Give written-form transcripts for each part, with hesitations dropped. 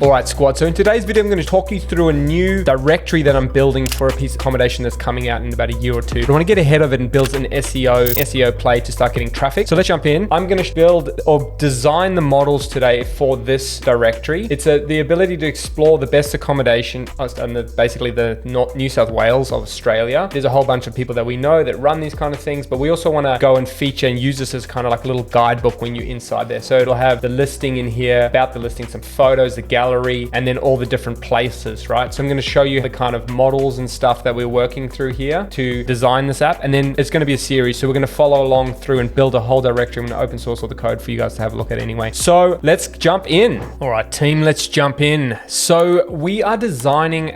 All right, squad. So in today's video, I'm going to talk you through a new directory that I'm building for a piece of accommodation that's coming out in about a year or two. I want to get ahead of it and build an SEO play to start getting traffic. So let's jump in. I'm going to build or design the models today for this directory. It's the ability to explore the best accommodation and basically the New South Wales of Australia. There's a whole bunch of people that we know that run these kind of things, but we also want to go and feature and use this as kind of like a little guidebook when you're inside there. So it'll have the listing in here, about the listing, some photos, the gallery, and then all the different places, right? So I'm going to show you the kind of models and stuff that we're working through here to design this app. And then it's going to be a series. So we're going to follow along through and build a whole directory. I'm going to open source all the code for you guys to have a look at anyway. So let's jump in. All right, team, let's jump in. So we are designing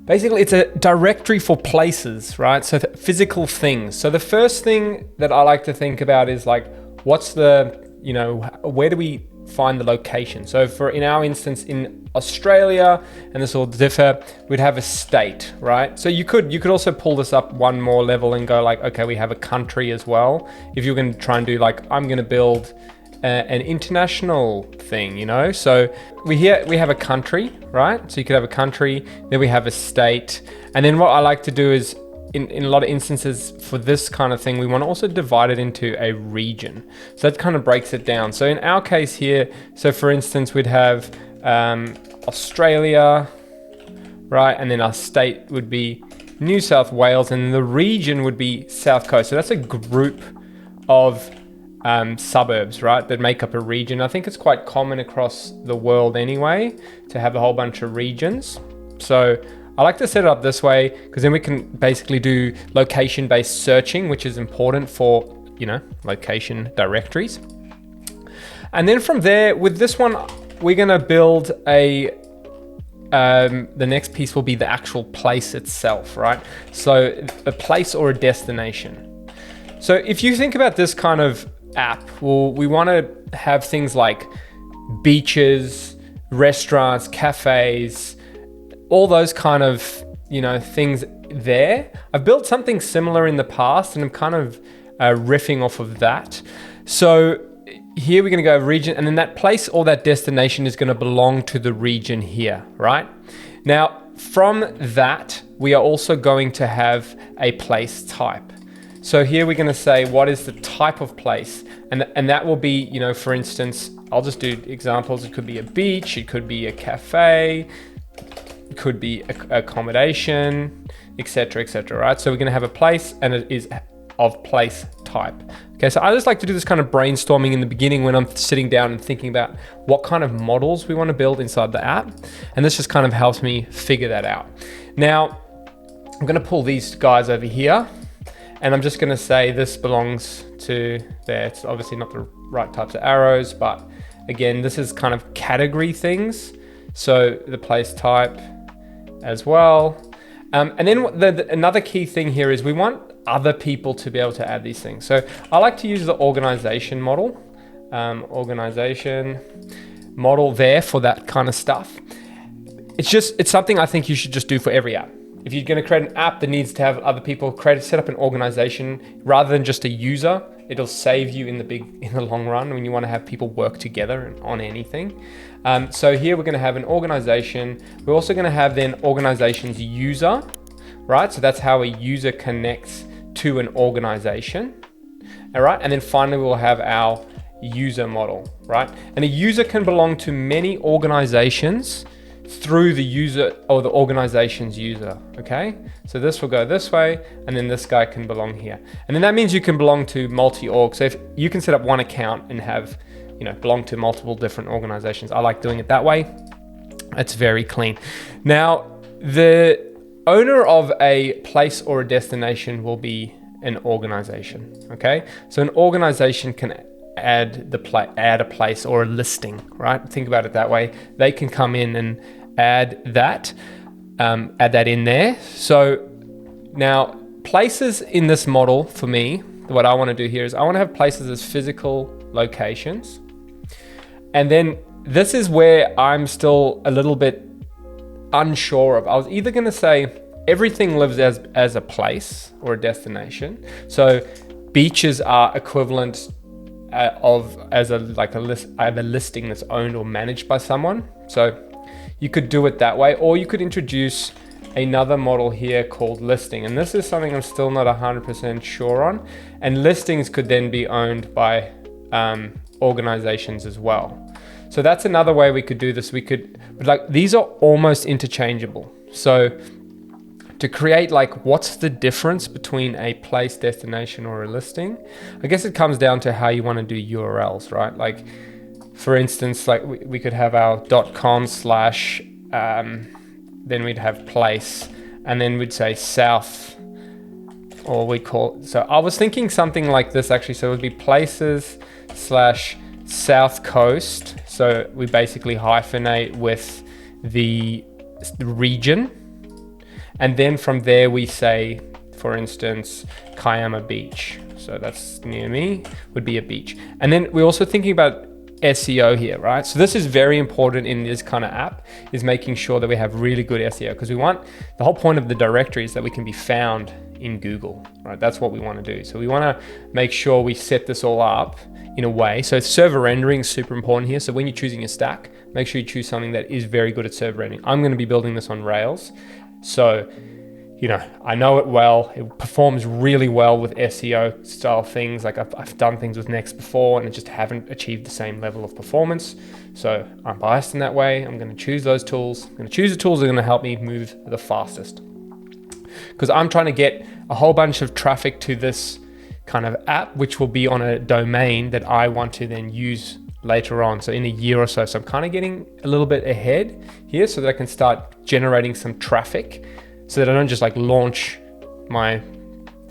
basically, it's a directory for places, right? So physical things. So the first thing that I like to think about is like, what's where do we find the location? So in our instance in Australia, and this will differ, we'd have a state, right? So you could also pull this up one more level and go like, okay, we have a country as well. If you're going to try and do like, I'm going to build an international thing, So we have a country, right? So you could have a country, then we have a state. And then what I like to do is in a lot of instances for this kind of thing, we want to also divide it into a region. So that kind of breaks it down. So in our case here, so for instance, we'd have Australia, right? And then our state would be New South Wales, and the region would be South Coast. So that's a group of suburbs, right, that make up a region. I think it's quite common across the world anyway to have a whole bunch of regions. So I like to set it up this way because then we can basically do location-based searching, which is important for, location directories. And then from there, with this one, we're going to build the next piece will be the actual place itself, right? So a place or a destination. So if you think about this kind of app, well, we want to have things like beaches, restaurants, cafes, all those kind of, things there. I've built something similar in the past and I'm kind of riffing off of that. So here we're going to go region, and then that place or that destination is going to belong to the region here, right? Now, from that, we are also going to have a place type. So here we're going to say, what is the type of place? And that will be, for instance, I'll just do examples. It could be a beach, it could be a cafe, it could be accommodation, etc., right? So we're going to have a place, and it is of place type. Okay, so I just like to do this kind of brainstorming in the beginning when I'm sitting down and thinking about what kind of models we want to build inside the app. And this just kind of helps me figure that out. Now, I'm going to pull these guys over here, and I'm just going to say this belongs to there. It's obviously not the right types of arrows, but again, this is kind of category things. So the place type as well. And then another key thing here is we want other people to be able to add these things. So I like to use the organization model, organization model there for that kind of stuff. It's something I think you should just do for every app. If you're going to create an app that needs to have other people set up an organization rather than just a user, it'll save you in the long run when you want to have people work together on anything. So here we're going to have an organization. We're also going to have then organization's user, right? So that's how a user connects to an organization. All right. And then finally, we'll have our user model, right? And a user can belong to many organizations through the user or the organization's user, okay? So this will go this way, and then this guy can belong here. And then that means you can belong to multi-org. So if you can set up one account and have, belong to multiple different organizations. I like doing it that way. It's very clean. Now, the owner of a place or a destination will be an organization, okay? So an organization can add a place or a listing, right? Think about it that way. They can come in and add that in there. So now places in this model for me, what I want to do here is I want to have places as physical locations. And then this is where I'm still a little bit unsure of. I was either going to say everything lives as a place or a destination. So beaches are equivalent as a list. I have a listing that's owned or managed by someone. So you could do it that way, or you could introduce another model here called listing. And this is something I'm still not 100% sure on. And listings could then be owned by organizations as well. So that's another way we could do this. We could, like, these are almost interchangeable. So to create, like, what's the difference between a place, destination, or a listing? I guess it comes down to how you want to do URLs, right? Like, for instance, like we could have our .com/, then we'd have place, and then we'd say south, or we call, so I was thinking something like this actually. So it would be places/south coast. So we basically hyphenate with the region. And then from there we say, for instance, Kiama Beach. So that's near me, would be a beach. And then we're also thinking about SEO here, right? So this is very important in this kind of app, is making sure that we have really good SEO, because the whole point of the directory is that we can be found in Google, right? That's what we want to do. So we want to make sure we set this all up in a way. So server rendering is super important here. So when you're choosing a stack, make sure you choose something that is very good at server rendering. I'm going to be building this on Rails. So, you know, I know it well. It performs really well with SEO style things. Like I've done things with Next before and it just haven't achieved the same level of performance. So I'm biased in that way. I'm going to choose those tools. I'm going to choose the tools that are going to help me move the fastest, because I'm trying to get a whole bunch of traffic to this kind of app, which will be on a domain that I want to then use later on. So in a year or so. So I'm kind of getting a little bit ahead here so that I can start generating some traffic, so that I don't just like launch my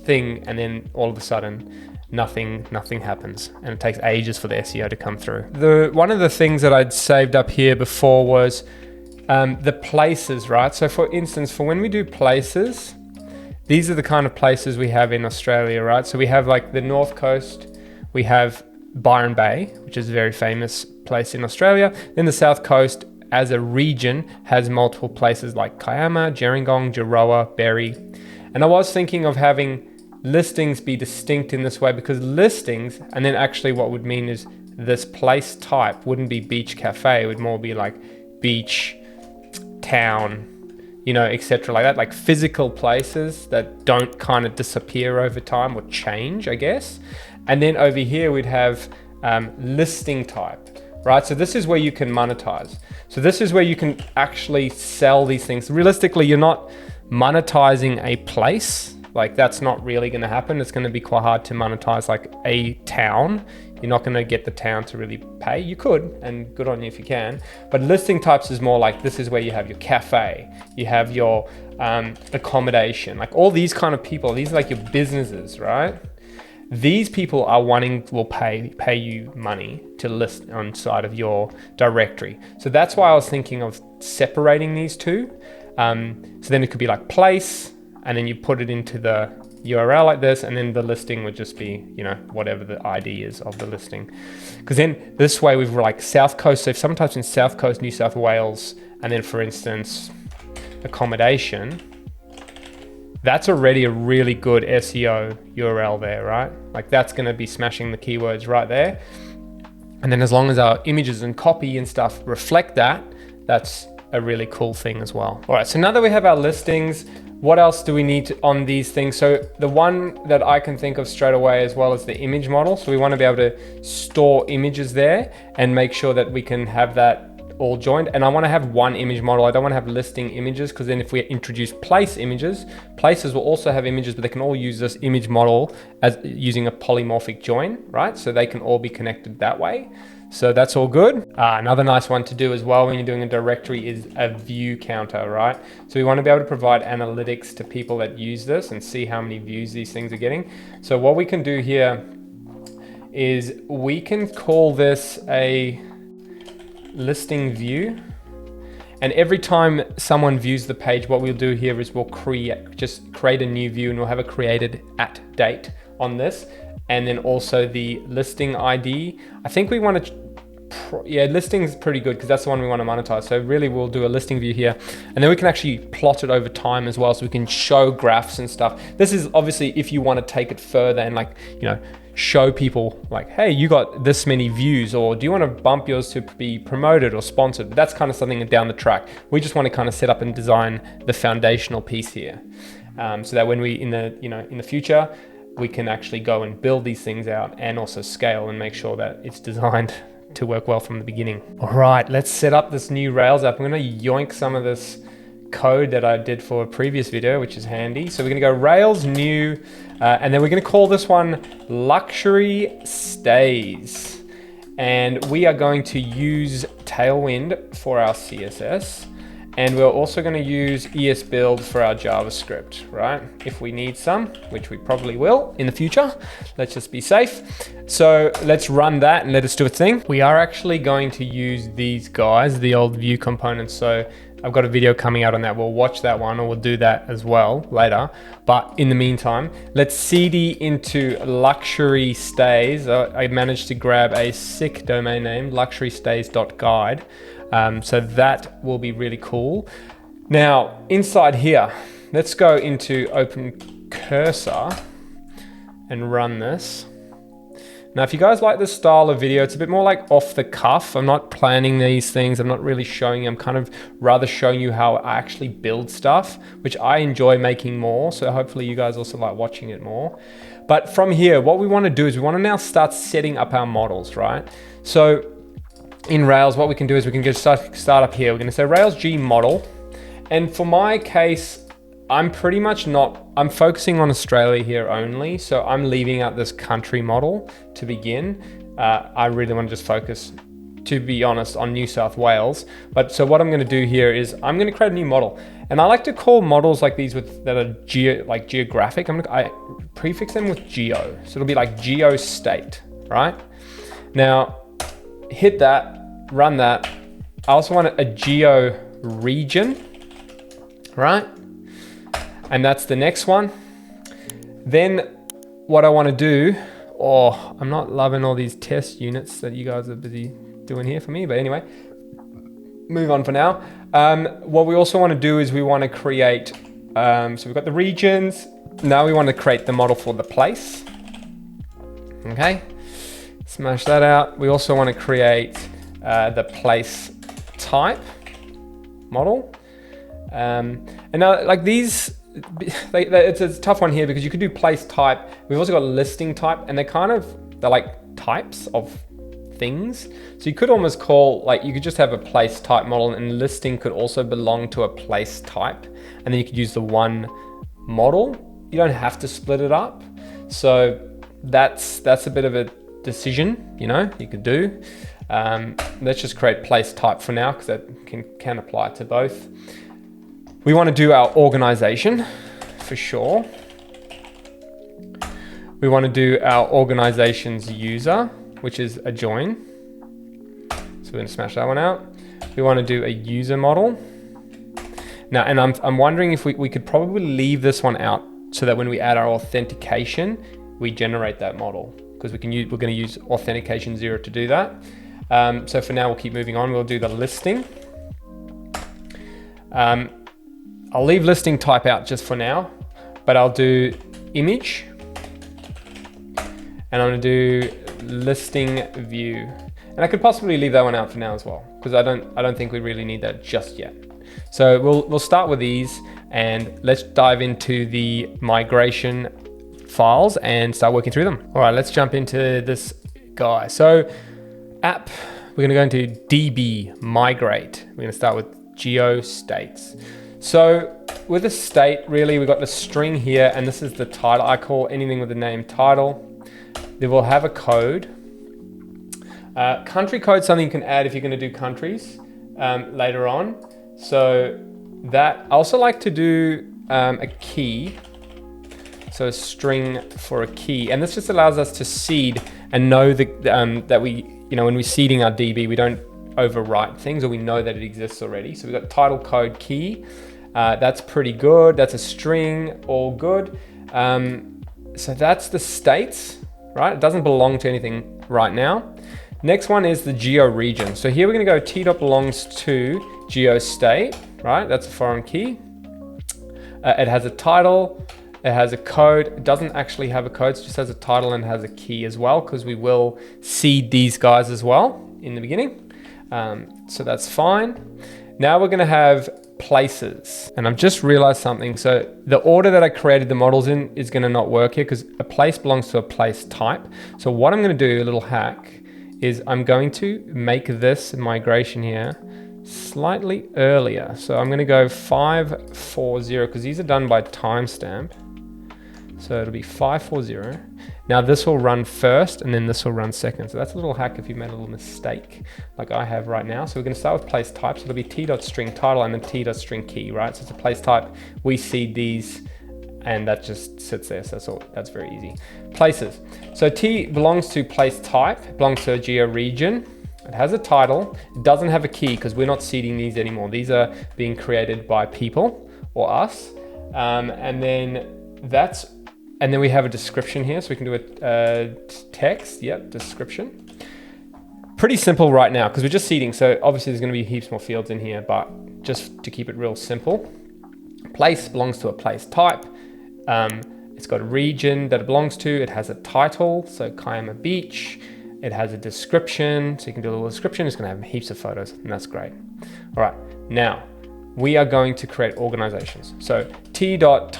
thing and then all of a sudden nothing happens and it takes ages for the SEO to come through. One of the things that I'd saved up here before was the places, right? So for instance, for when we do places, these are the kind of places we have in Australia, right? So we have like the North Coast, we have Byron Bay, which is a very famous place in Australia. Then the South Coast as a region has multiple places like Kiama, Gerringong, Jiroa, Berry. And I was thinking of having listings be distinct in this way, because listings, and then actually what would mean is this place type wouldn't be beach cafe, it would more be like beach, town, you know, etc. like that, like physical places that don't kind of disappear over time or change, I guess. And then over here we'd have listing type, right? So this is where you can monetize. So this is where you can actually sell these things. Realistically, you're not monetizing a place. Like that's not really going to happen. It's going to be quite hard to monetize like a town. You're not going to get the town to really pay. You could, and good on you if you can. But listing types is more like, this is where you have your cafe, you have your accommodation, like all these kind of people. These are like your businesses, right? These people will pay you money to list on side of your directory. So that's why I was thinking of separating these two. So then it could be like place, and then you put it into the URL like this, and then the listing would just be, you know, whatever the ID is of the listing. Because then this way we've like South Coast. So if someone types in South Coast, New South Wales, and then for instance, accommodation, that's already a really good SEO URL there, right? Like that's going to be smashing the keywords right there. And then as long as our images and copy and stuff reflect that, that's a really cool thing as well. All right, so now that we have our listings, what else do we need on these things? So the one that I can think of straight away as well is the image model. So we want to be able to store images there and make sure that we can have that all joined. And I want to have one image model. I don't want to have listing images, because then if we introduce place images, places will also have images, but they can all use this image model as using a polymorphic join, right? So they can all be connected that way. So that's all good. Another nice one to do as well when you're doing a directory is a view counter, right? So we want to be able to provide analytics to people that use this and see how many views these things are getting. So what we can do here is we can call this a listing view. And every time someone views the page, what we'll do here is we'll create a new view, and we'll have a created at date on this. And then also the listing ID. I think we want to, listing is pretty good because that's the one we want to monetize. So really we'll do a listing view here, and then we can actually plot it over time as well. So we can show graphs and stuff. This is obviously if you want to take it further and like, you know, show people like, hey, you got this many views, or do you want to bump yours to be promoted or sponsored? That's kind of something down the track. We just want to kind of set up and design the foundational piece here, so that when we in the future, we can actually go and build these things out and also scale and make sure that it's designed to work well from the beginning. All right, let's set up this new Rails app. I'm going to yoink some of this code that I did for a previous video, which is handy. So we're going to go Rails new, and then we're going to call this one Luxury Stays. And we are going to use Tailwind for our CSS. And we're also going to use ESBuild for our JavaScript, right? If we need some, which we probably will in the future. Let's just be safe. So let's run that and let us do its thing. We are actually going to use these guys, the old view components. So I've got a video coming out on that. We'll watch that one, or we'll do that as well later. But in the meantime, let's cd into Luxury Stays. I managed to grab a sick domain name, luxurystays.guide. So that will be really cool. Now, inside here, let's go into Open Cursor and run this. Now, if you guys like this style of video, it's a bit more like off the cuff. I'm not planning these things. I'm not really showing you. I'm kind of rather showing you how I actually build stuff, which I enjoy making more. So hopefully you guys also like watching it more. But from here, what we want to do is we want to now start setting up our models, right? So in Rails, what we can do is we can just start up here. We're going to say Rails G model. And for my case, I'm pretty much I'm focusing on Australia here only. So I'm leaving out this country model to begin. I really want to just focus, to be honest, on New South Wales. But so what I'm going to do here is I'm going to create a new model. And I like to call models like these that are geographic. I prefix them with geo. So it'll be like geo state, right? Now, hit that, run that. I also want a geo region, right? And that's the next one. Then what I want to do, I'm not loving all these test units that you guys are busy doing here for me, but anyway, move on for now. What we also want to do is we want to create, so we've got the regions. Now we want to create the model for the place. Okay, smash that out. We also want to create the place type model. And now like these, it's a tough one here because you could do place type. We've also got listing type, and they're like types of things. So you could almost call, you could just have a place type model, and listing could also belong to a place type. And then you could use the one model. You don't have to split it up. So that's a bit of a decision, you could do. Let's just create place type for now, because that can apply to both. We want to do our organization for sure. We want to do our organization's user, which is a join. So we're going to smash that one out. We want to do a user model. Now, and I'm wondering if we could probably leave this one out so that when we add our authentication, we generate that model, because we're going to use authentication 0 to do that. So for now, we'll keep moving on. We'll do the listing. I'll leave listing type out just for now, but I'll do image, and I'm going to do listing view. And I could possibly leave that one out for now as well, because I don't think we really need that just yet. So we'll start with these, and let's dive into the migration files and start working through them. All right, let's jump into this guy. So app, we're going to go into DB migrate. We're going to start with geo states. So with a state, really, we've got the string here, and this is the title. I call anything with the name title. Then we'll have a code. Country code is something you can add if you're going to do countries later on. So that, I also like to do a key. So a string for a key. And this just allows us to seed and know that we, when we're seeding our DB, we don't overwrite things, or we know that it exists already. So we've got title code key. That's pretty good. That's a string, all good. So that's the states, right? It doesn't belong to anything right now. Next one is the geo region. So here we're going to go t.belongs to geo state, right? That's a foreign key. It has a title. It has a code. It doesn't actually have a code. It just has a title and has a key as well, because we will seed these guys as well in the beginning. So that's fine. Now we're going to have places, and I've just realized something. So the order that I created the models in is going to not work here, because a place belongs to a place type. So what I'm going to do, a little hack, is I'm going to make this migration here slightly earlier. So I'm going to go 540, because these are done by timestamp. So it'll be 540. Now this will run first and then this will run second. So that's a little hack if you made a little mistake like I have right now. So we're going to start with place type. So it'll be t.string title and then t.string key, right? So it's a place type. We seed these and that just sits there. So that's all. That's very easy. Places. So T belongs to place type. It belongs to a geo region. It has a title. It doesn't have a key because we're not seeding these anymore. These are being created by people or us. And then we have a description here. So we can do a text. Yep, description. Pretty simple right now because we're just seeding. So obviously there's going to be heaps more fields in here, but just to keep it real simple. Place belongs to a place type. It's got a region that it belongs to. It has a title, so Kiama Beach. It has a description, so you can do a little description. It's going to have heaps of photos, and that's great. All right, now we are going to create organizations. So t.string,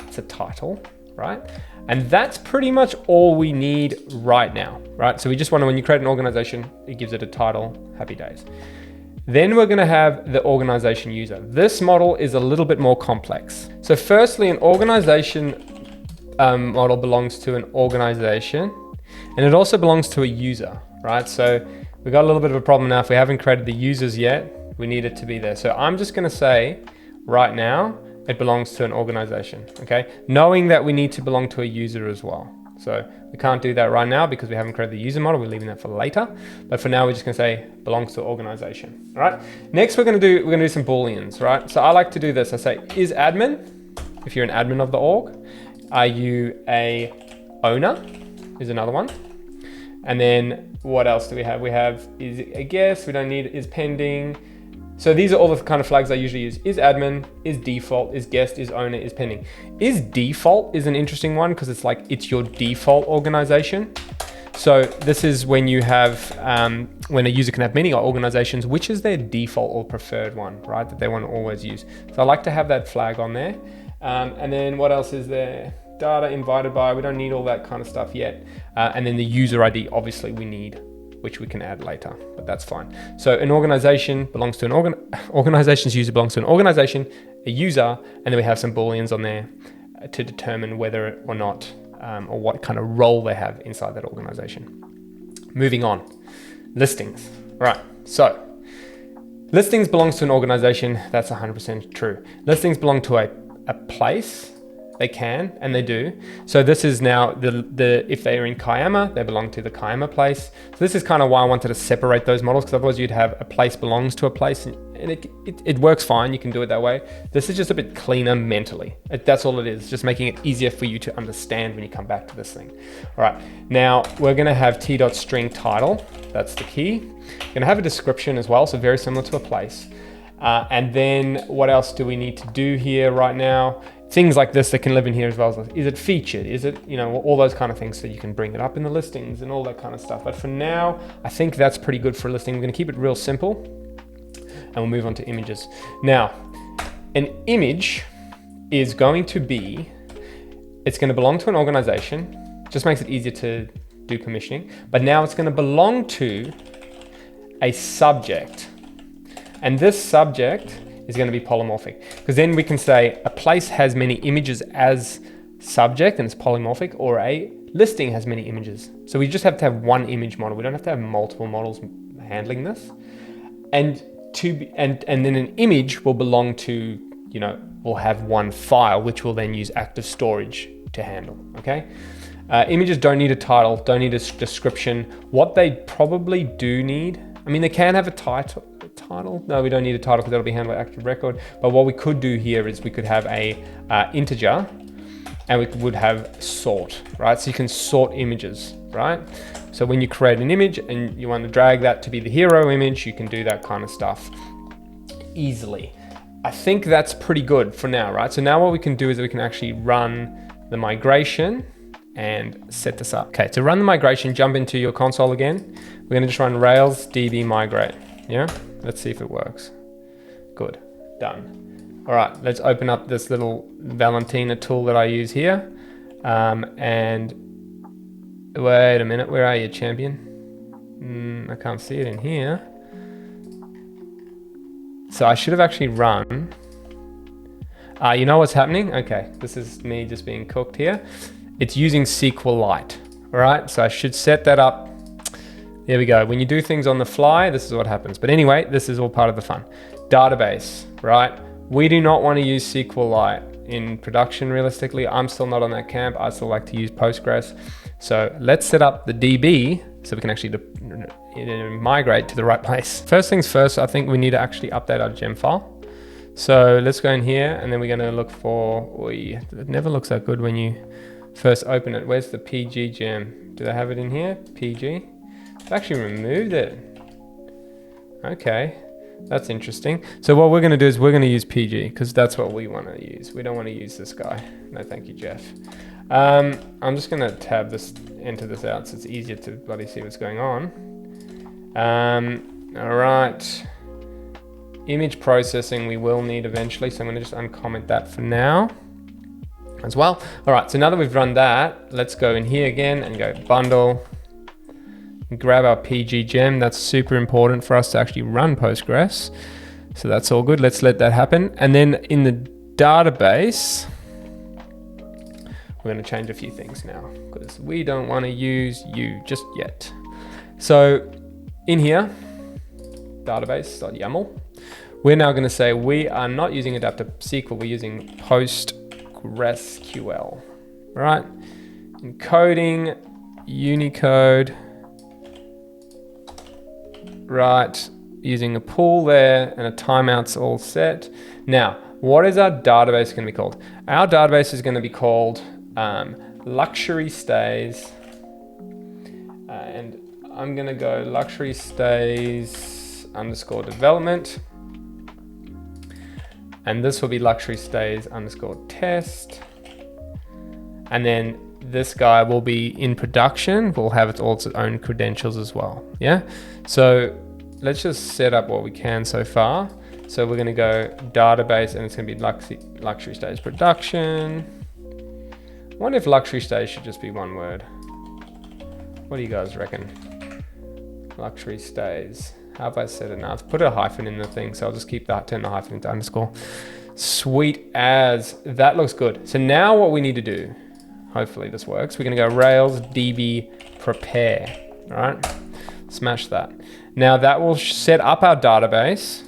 it's a title, right? And that's pretty much all we need right now, right? So we just want to, when you create an organization, it gives it a title, happy days. Then we're going to have the organization user. This model is a little bit more complex. So firstly, an organization model belongs to an organization, and it also belongs to a user, right? So we've got a little bit of a problem now. If we haven't created the users yet, we need it to be there. So I'm just going to say right now, it belongs to an organization, okay? Knowing that we need to belong to a user as well. So we can't do that right now because we haven't created the user model. We're leaving that for later. But for now, we're just gonna say belongs to organization, all right? Next, we're gonna do some Booleans, right? So I like to do this. I say, is admin, if you're an admin of the org. Are you a owner, is another one. And then what else do we have? We have is a guest, we don't need is pending. So these are all the kind of flags I usually use. Is admin, is default, is guest, is owner, is pending. Is default is an interesting one because it's like, it's your default organization. So this is when you have, when a user can have many organizations, which is their default or preferred one, right? That they want to always use. So I like to have that flag on there. And then what else is there? Data invited by, we don't need all that kind of stuff yet. And then the user ID, obviously we need, which we can add later, but that's fine. So an organization belongs to an organization's user belongs to an organization, a user, and then we have some Booleans on there to determine whether or not, or what kind of role they have inside that organization. Moving on, listings. Right, so listings belongs to an organization, that's 100% true. Listings belong to a place. They can, and they do. So this is now if they are in Kiama, they belong to the Kiama place. So this is kind of why I wanted to separate those models, because otherwise you'd have a place belongs to a place, and it works fine. You can do it that way. This is just a bit cleaner mentally. That's all it is, just making it easier for you to understand when you come back to this thing. All right, now we're gonna have t.string title. That's the key. We're gonna have a description as well, so very similar to a place. And then what else do we need to do here right now? Things like this that can live in here as well. Is it featured? Is it, all those kind of things, so you can bring it up in the listings and all that kind of stuff. But for now, I think that's pretty good for a listing. We're gonna keep it real simple and we'll move on to images. Now, an image is going to be, it's gonna belong to an organization, just makes it easier to do permissioning, but now it's gonna belong to a subject. And this subject is going to be polymorphic, because then we can say a place has many images as subject and it's polymorphic, or a listing has many images. So we just have to have one image model. We don't have to have multiple models handling this. And then an image will belong to, will have one file, which will then use active storage to handle, okay? Images don't need a title, don't need a description. What they probably do need, they can have a title. No, we don't need a title because that'll be handled by active record. But what we could do here is we could have a integer, and we would have sort, right? So you can sort images, right? So when you create an image and you want to drag that to be the hero image, you can do that kind of stuff easily. I think that's pretty good for now, right? So now what we can do is we can actually run the migration and set this up. Okay, to run the migration, jump into your console again. We're gonna just run Rails DB migrate, yeah? Let's see if it works. Good, done. All right, let's open up this little Valentina tool that I use here. And wait a minute, where are you, champion? I can't see it in here. So I should have actually run. You know what's happening? Okay, this is me just being cooked here. It's using SQLite, all right? So I should set that up. There we go. When you do things on the fly, this is what happens. But anyway, this is all part of the fun. Database, right? We do not want to use SQLite in production realistically. I'm still not on that camp. I still like to use Postgres. So let's set up the DB so we can actually migrate to the right place. First things first, I think we need to actually update our gem file. So let's go in here and then we're going to look for, it never looks that good when you first open it. Where's the PG gem? Do they have it in here? PG? I've actually removed it. Okay, that's interesting. So what we're going to do is we're going to use PG because that's what we want to use. We don't want to use this guy. No, thank you, Jeff. I'm just going to tab this, enter this out so it's easier to bloody see what's going on. All right. Image processing we will need eventually, so I'm going to just uncomment that for now as well. All right, so now that we've run that, let's go in here again and go bundle, and grab our PG gem. That's super important for us to actually run Postgres. So that's all good. Let's let that happen. And then in the database, we're going to change a few things now because we don't want to use you just yet. So in here, database.yaml, we're now going to say we are not using adaptive SQL, we're using PostgreSQL, right? Encoding, Unicode, right? Using a pool there and a timeout's all set. Now, what is our database going to be called? Our database is going to be called luxury stays, and I'm going to go luxury stays underscore development. And this will be luxury stays underscore test. And then this guy will be in production. We'll have all its own credentials as well. Yeah. So let's just set up what we can so far. So we're going to go database and it's going to be luxury stays production. I wonder if luxury stays should just be one word. What do you guys reckon? Luxury stays. How have I said it now? I've put a hyphen in the thing, so I'll just keep that, turn the hyphen into underscore. Sweet as, that looks good. So now what we need to do, hopefully this works, we're gonna go Rails DB prepare, all right? Smash that. Now that will set up our database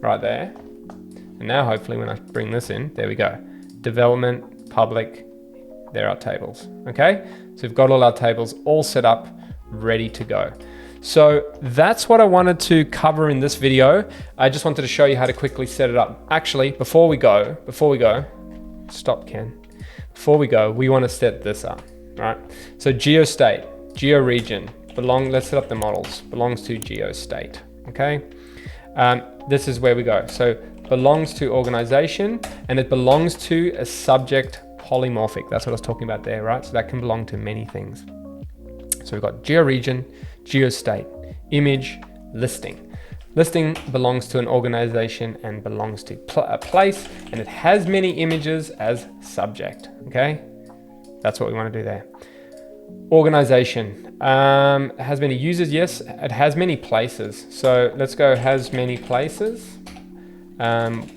right there. And now hopefully when I bring this in, there we go. Development, public, there are tables, okay? So we've got all our tables all set up, ready to go. So that's what I wanted to cover in this video. I just wanted to show you how to quickly set it up. Actually, before we go, stop Ken. Before we go, we want to set this up, right? So geostate, georegion, let's set up the models, belongs to geostate, okay? This is where we go. So belongs to organization and it belongs to a subject polymorphic. That's what I was talking about there, right? So that can belong to many things. So we've got georegion, geostate, image, listing. Listing belongs to an organization and belongs to a place, and it has many images as subject, okay? That's what we want to do there. Organization, it has many users, yes. It has many places. So let's go has many places. Let's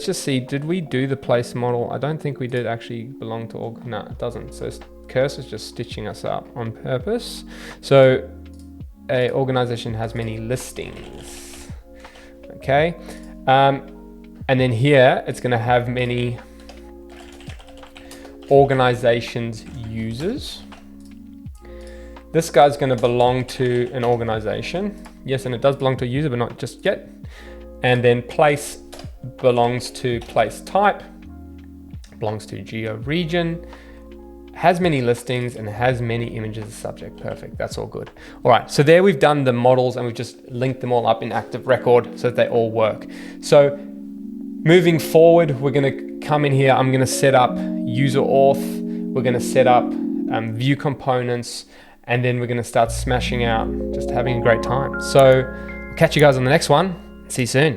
just see, did we do the place model? I don't think we did actually belong to org, no, it doesn't. So cursor's just stitching us up on purpose. So a organization has many listings, okay? And then here, it's gonna have many organizations users. This guy's gonna belong to an organization. Yes, and it does belong to a user, but not just yet. And then place belongs to place type, belongs to geo region, has many listings, and has many images as subject. Perfect, that's all good. All right, so there we've done the models and we've just linked them all up in Active Record so that they all work. So moving forward, we're gonna come in here, I'm gonna set up user auth, we're gonna set up view components, and then we're gonna start smashing out, just having a great time. So I'll catch you guys on the next one. See you soon.